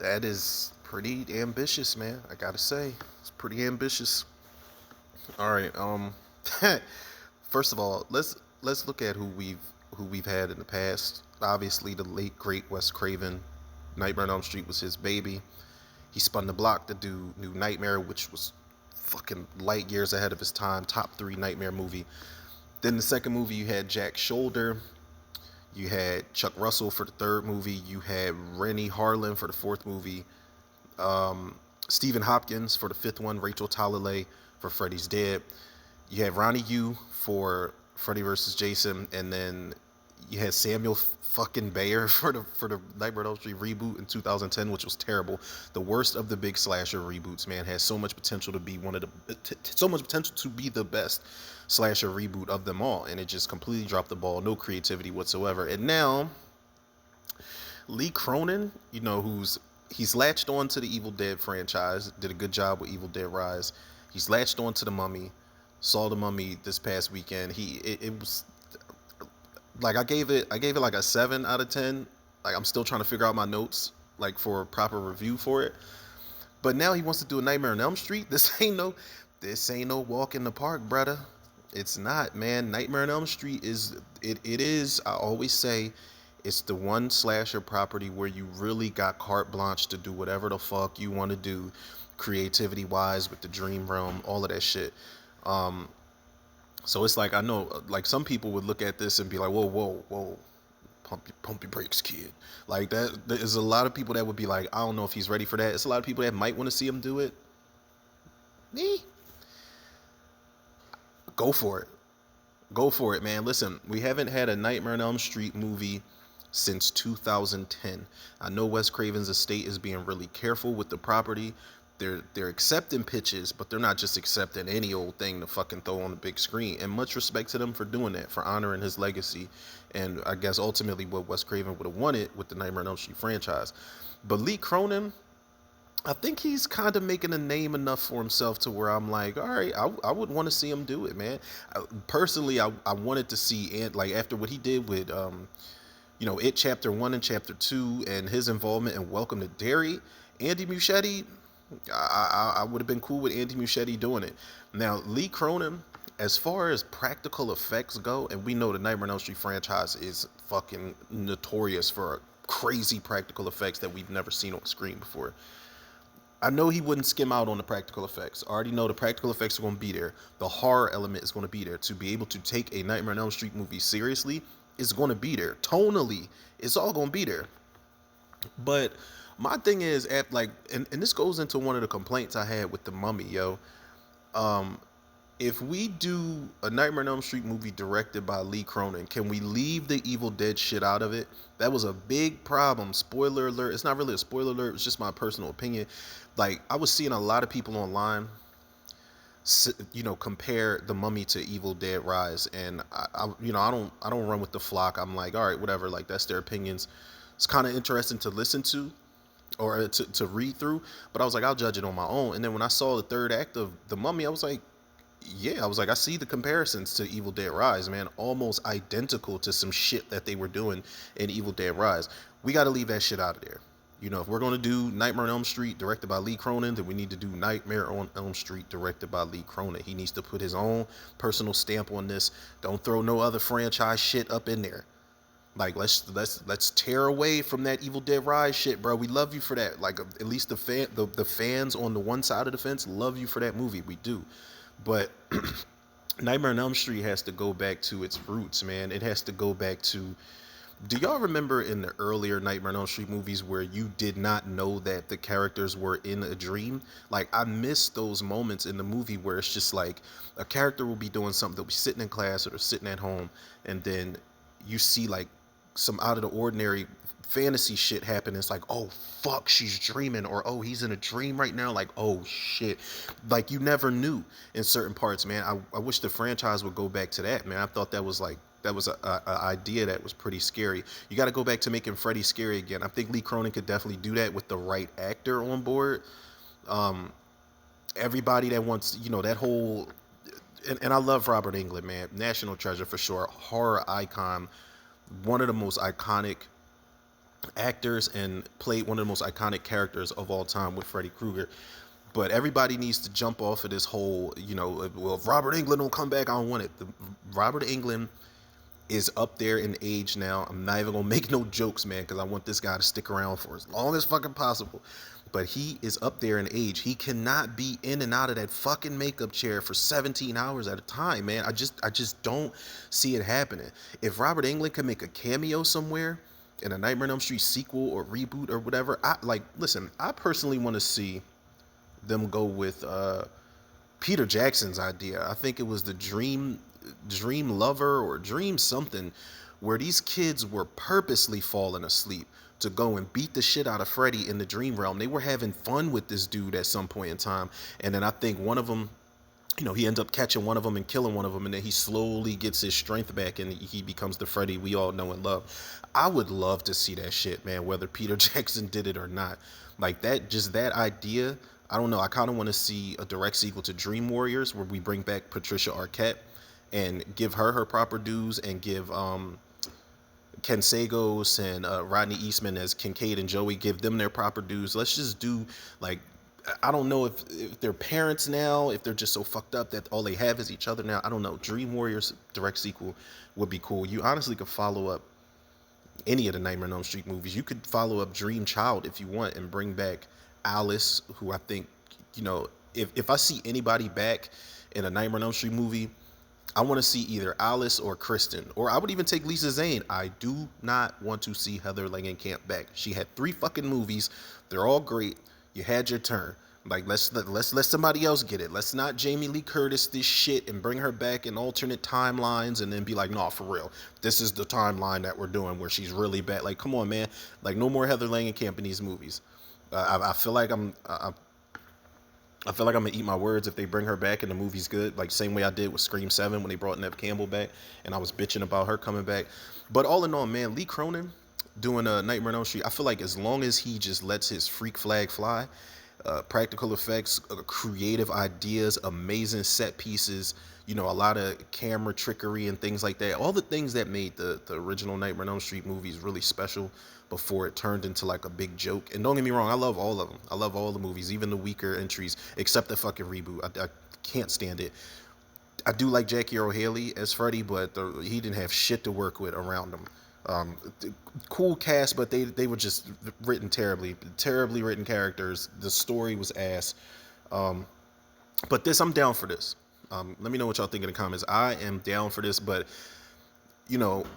That is pretty ambitious, man. I gotta say, it's pretty ambitious. All right. First of all, let's look at who we've had in the past. Obviously, the late great Wes Craven, Nightmare on Elm Street was his baby. He spun the block to do New Nightmare, which was fucking light years ahead of his time. Top three Nightmare movie. Then the second movie, you had Jack Shoulder. You had Chuck Russell for the third movie. You had Rennie Harlan for the fourth movie. Stephen Hopkins for the fifth one. Rachel Talalay for Freddy's Dead. You had Ronnie Yu for Freddy vs. Jason, and then you had Samuel fucking Bayer for the Nightmare on Elm Street reboot in 2010, which was terrible. The worst of the big slasher reboots, man. Has so much potential to be so much potential to be the best slasher reboot of them all, and it just completely dropped the ball. No creativity whatsoever. And now Lee Cronin, he's latched on to the Evil Dead franchise. Did a good job with Evil Dead Rise. He's latched on to the Mummy. Saw the Mummy this past weekend. It was like I gave it like a 7 out of 10. Like I'm still trying to figure out my notes like for a proper review for it. But now he wants to do a Nightmare on Elm Street. This ain't no walk in the park, brother. It's not, man. Nightmare on Elm Street is. I always say it's the one slasher property where you really got carte blanche to do whatever the fuck you want to do, creativity wise, with the dream realm, all of that shit. So it's like, I know, like, some people would look at this and be like, whoa, whoa, whoa, pump your brakes, kid. Like that. There's a lot of people that would be like, I don't know if he's ready for that. It's a lot of people that might want to see him do it. Me, go for it. Go for it, man. Listen, we haven't had a Nightmare on Elm Street movie since 2010. I know Wes Craven's estate is being really careful with the property. They're accepting pitches, but they're not just accepting any old thing to fucking throw on the big screen. And much respect to them for doing that, for honoring his legacy, and I guess ultimately what Wes Craven would have wanted with the Nightmare on Elm Street franchise. But Lee Cronin, I think he's kind of making a name enough for himself to where I'm like, all right, I would want to see him do it, man. Personally, I wanted to see, and like after what he did with It Chapter 1 and Chapter 2 and his involvement in Welcome to Derry, Andy Muschietti, I would have been cool with Andy Muschietti doing it. Now, Lee Cronin, as far as practical effects go, and we know the Nightmare on Elm Street franchise is fucking notorious for crazy practical effects that we've never seen on screen before. I know he wouldn't skim out on the practical effects. I already know the practical effects are going to be there. The horror element is going to be there. To be able to take a Nightmare on Elm Street movie seriously is going to be there. Tonally, it's all going to be there. But my thing is, and this goes into one of the complaints I had with the Mummy, yo. If we do a Nightmare on Elm Street movie directed by Lee Cronin, can we leave the Evil Dead shit out of it? That was a big problem. Spoiler alert. It's not really a spoiler alert. It's just my personal opinion. Like, I was seeing a lot of people online, compare the Mummy to Evil Dead Rise, and I don't run with the flock. I'm like, all right, whatever. Like, that's their opinions. It's kind of interesting to listen to, or to read through, but I was like, I'll judge it on my own. And then when I saw the third act of the Mummy, I was like, I see the comparisons to Evil Dead Rise, man. Almost identical to some shit that they were doing in Evil Dead Rise. We got to leave that shit out of there. If we're going to do Nightmare on Elm Street directed by Lee Cronin, then we need to do Nightmare on Elm Street directed by Lee Cronin. He needs to put his own personal stamp on this. Don't throw no other franchise shit up in there. Like, let's tear away from that Evil Dead Rise shit, bro. We love you for that. Like, at least the fans on the one side of the fence love you for that movie. We do. But Nightmare on Elm Street has to go back to its roots, man. It has to go back to... Do y'all remember in the earlier Nightmare on Elm Street movies where you did not know that the characters were in a dream? Like, I miss those moments in the movie where it's just like a character will be doing something. They'll be sitting in class or they're sitting at home, and then you see like some out of the ordinary fantasy shit happen. It's like, oh fuck, she's dreaming, or oh, he's in a dream right now. Like, oh shit. Like, you never knew in certain parts, man. I wish the franchise would go back to that, man. I thought that was a idea that was pretty scary. You got to go back to making Freddy scary again. I think Lee Cronin could definitely do that with the right actor on board. Everybody that wants, that whole, and I love Robert Englund, man. National treasure for sure. Horror icon. One of the most iconic actors and played one of the most iconic characters of all time with Freddy Krueger. But everybody needs to jump off of this whole, well, if Robert Englund don't come back, I don't want it. Robert Englund is up there in age now. I'm not even gonna make no jokes, man, because I want this guy to stick around for as long as fucking possible. But he is up there in age. He cannot be in and out of that fucking makeup chair for 17 hours at a time, man. I just don't see it happening. If Robert Englund could make a cameo somewhere in a Nightmare on Elm Street sequel or reboot or whatever, listen, I personally want to see them go with Peter Jackson's idea. I think it was the Dream Lover or Dream something, where these kids were purposely falling asleep to go and beat the shit out of Freddy in the dream realm. They were having fun with this dude at some point in time, and then I think one of them, he ends up catching one of them and killing one of them, and then he slowly gets his strength back and he becomes the Freddy we all know and love. I would love to see that shit, man, whether Peter Jackson did it or not. Like that, just that idea. I don't know. I kind of want to see a direct sequel to Dream Warriors where we bring back Patricia Arquette and give her proper dues, and give Ken Sagos and Rodney Eastman as Kincaid and Joey, give them their proper dues. Let's just do, like, I don't know if they're parents now, if they're just so fucked up that all they have is each other now. I don't know. Dream Warriors direct sequel would be cool. You honestly could follow up any of the Nightmare on Elm Street movies. You could follow up Dream Child if you want and bring back Alice, who I think, if I see anybody back in a Nightmare on Elm Street movie, I want to see either Alice or Kristen, or I would even take Lisa Zane. I do not want to see Heather Langenkamp back. She had 3 fucking movies. They're all great. You had your turn. Like, let's let somebody else get it. Let's not Jamie Lee Curtis this shit and bring her back in alternate timelines and then be like, no, for real, this is the timeline that we're doing where she's really bad. Like, come on, man. Like, no more Heather Langenkamp in these movies. I feel like I feel like I'm gonna eat my words if they bring her back and the movie's good, like same way I did with Scream 7 when they brought Neve Campbell back and I was bitching about her coming back. But all in all, man, Lee Cronin doing a Nightmare on Elm Street, I feel like as long as he just lets his freak flag fly, practical effects, creative ideas, amazing set pieces, a lot of camera trickery and things like that, all the things that made the original Nightmare on Elm Street movies really special before it turned into like a big joke. And don't get me wrong, I love all of them. I love all the movies, even the weaker entries, except the fucking reboot. I can't stand it. I do like Jackie Earle Haley as Freddy, but he didn't have shit to work with around him. Cool cast, but they were just written terribly written characters. The story was ass. But I'm down for this. Let me know what y'all think in the comments. I am down for this, but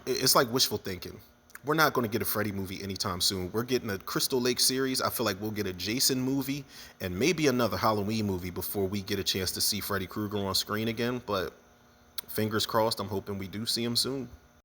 it's like wishful thinking. We're not going to get a Freddy movie anytime soon. We're getting a Crystal Lake series. I feel like we'll get a Jason movie and maybe another Halloween movie before we get a chance to see Freddy Krueger on screen again. But fingers crossed, I'm hoping we do see him soon.